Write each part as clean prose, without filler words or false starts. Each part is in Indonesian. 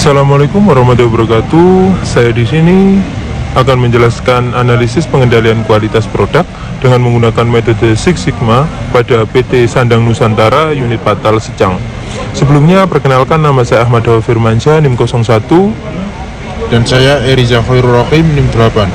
Assalamualaikum warahmatullahi wabarakatuh. Saya di sini akan menjelaskan analisis pengendalian kualitas produk dengan menggunakan metode Six Sigma pada PT Sandang Nusantara unit Patal Secang. Sebelumnya perkenalkan, nama saya Ahmad Dawa Firmansyah, NIM 01. Dan saya Eriza Khairul Rahim, NIM 8.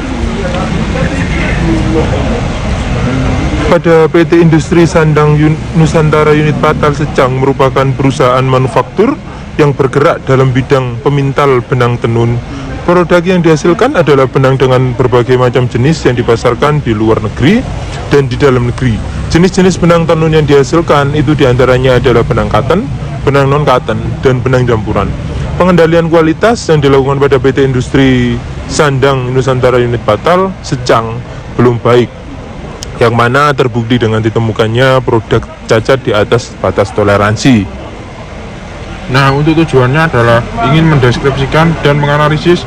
Pada PT Industri Sandang Nusantara unit Patal Secang merupakan perusahaan manufaktur yang bergerak dalam bidang pemintal benang tenun. Produk yang dihasilkan adalah benang dengan berbagai macam jenis yang dipasarkan di luar negeri dan di dalam negeri. Jenis-jenis benang tenun yang dihasilkan itu diantaranya adalah benang cotton, benang non-cotton, dan benang campuran. Pengendalian kualitas yang dilakukan pada PT Industri Sandang Nusantara unit Patal Secang belum baik, yang mana terbukti dengan ditemukannya produk cacat di atas batas toleransi. Nah, untuk tujuannya adalah ingin mendeskripsikan dan menganalisis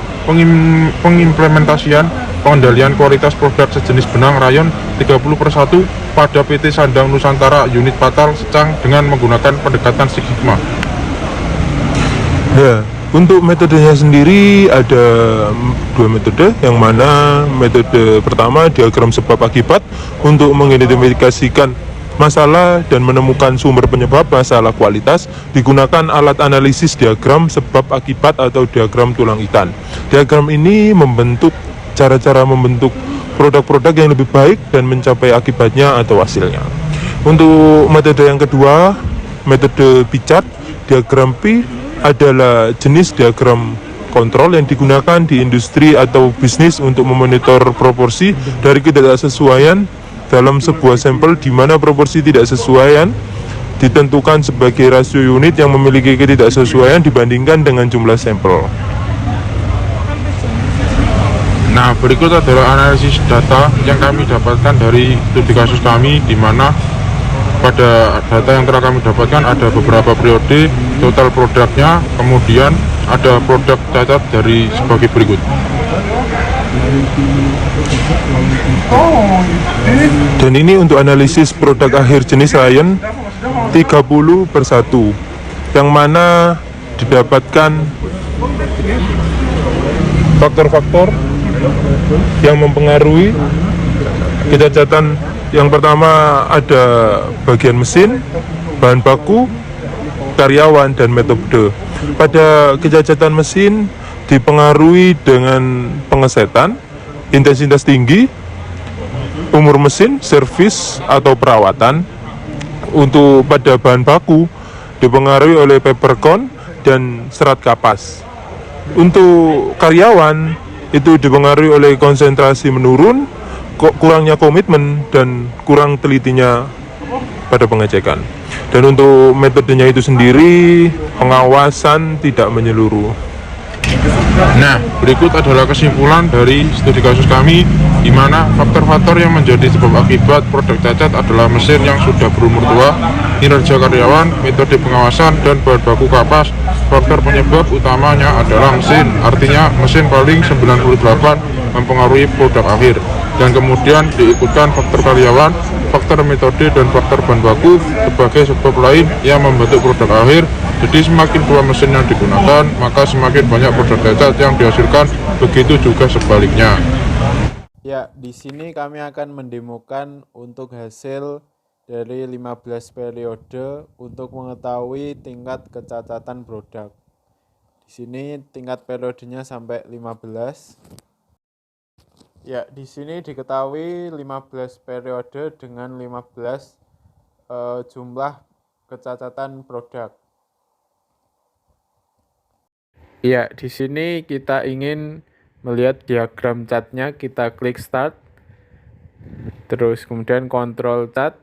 pengimplementasian pengendalian kualitas produk sejenis benang rayon 30/1 pada PT Sandang Nusantara unit Patal Secang dengan menggunakan pendekatan Six Sigma. Nah, untuk metodenya sendiri ada dua metode, yang mana metode pertama diagram sebab akibat untuk mengidentifikasikan masalah dan menemukan sumber penyebab masalah kualitas. Digunakan alat analisis diagram sebab akibat atau diagram tulang ikan. Diagram ini membentuk cara-cara membentuk produk-produk yang lebih baik dan mencapai akibatnya atau hasilnya. Untuk metode yang kedua, metode P chart, diagram P adalah jenis diagram kontrol yang digunakan di industri atau bisnis untuk memonitor proporsi dari ketidaksesuaian dalam sebuah sampel, di mana proporsi tidak sesuaian ditentukan sebagai rasio unit yang memiliki ketidaksesuaian dibandingkan dengan jumlah sampel. Nah, berikut adalah analisis data yang kami dapatkan dari studi kasus kami, di mana pada data yang telah kami dapatkan ada beberapa periode, total produknya, kemudian ada produk cacat dari sebagai berikut. Dan ini untuk analisis produk akhir jenis rayon 30/1, yang mana didapatkan faktor-faktor yang mempengaruhi kecacatan. Yang pertama ada bagian mesin, bahan baku, karyawan, dan metode. Pada kecacatan mesin dipengaruhi dengan pengesetan, intensitas tinggi, umur mesin, servis atau perawatan. Untuk pada bahan baku dipengaruhi oleh peppercorn dan serat kapas. Untuk karyawan itu dipengaruhi oleh konsentrasi menurun, kurangnya komitmen, dan kurang telitinya pada pengecekan. Dan untuk metodenya itu sendiri, pengawasan tidak menyeluruh. Nah, berikut adalah kesimpulan dari studi kasus kami, di mana faktor-faktor yang menjadi sebab akibat produk cacat adalah mesin yang sudah berumur tua, kinerja karyawan, metode pengawasan, dan bahan baku kapas. Faktor penyebab utamanya adalah mesin, artinya mesin paling 98 mempengaruhi produk akhir. Dan kemudian diikutkan faktor karyawan, faktor metode, dan faktor bahan baku sebagai sebab lain yang membentuk produk akhir. Jadi semakin tua mesin yang digunakan, maka semakin banyak produk cacat yang dihasilkan, begitu juga sebaliknya. Ya, di sini kami akan mendemokan untuk hasil dari 15 periode untuk mengetahui tingkat kecacatan produk. Di sini tingkat periodenya sampai 15. Ya, di sini diketahui 15 periode dengan 15 jumlah kecacatan produk. Ya, di sini kita ingin melihat diagram chartnya, kita klik start, terus kemudian control chart,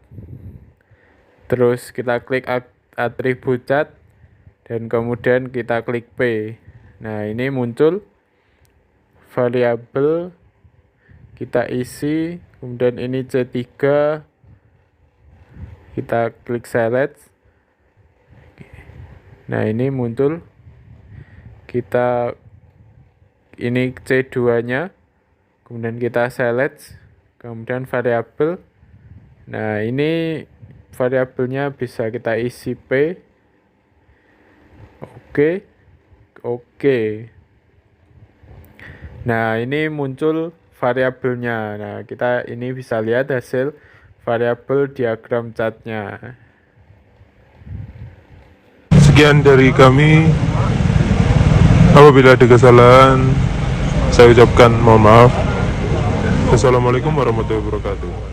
terus kita klik atribut chart, dan kemudian kita klik P. Nah, ini muncul variabel, kita isi, kemudian ini C3, kita klik select. Nah, ini muncul, kita ini C2 nya, kemudian kita select, kemudian variabel. Nah, ini variabelnya bisa kita isi P. Oke. Oke. Nah, ini muncul variabelnya. Nah, kita ini bisa lihat hasil variabel diagram catnya. Sekian dari kami. Apabila ada kesalahan, saya ucapkan mohon maaf. Assalamualaikum warahmatullahi wabarakatuh.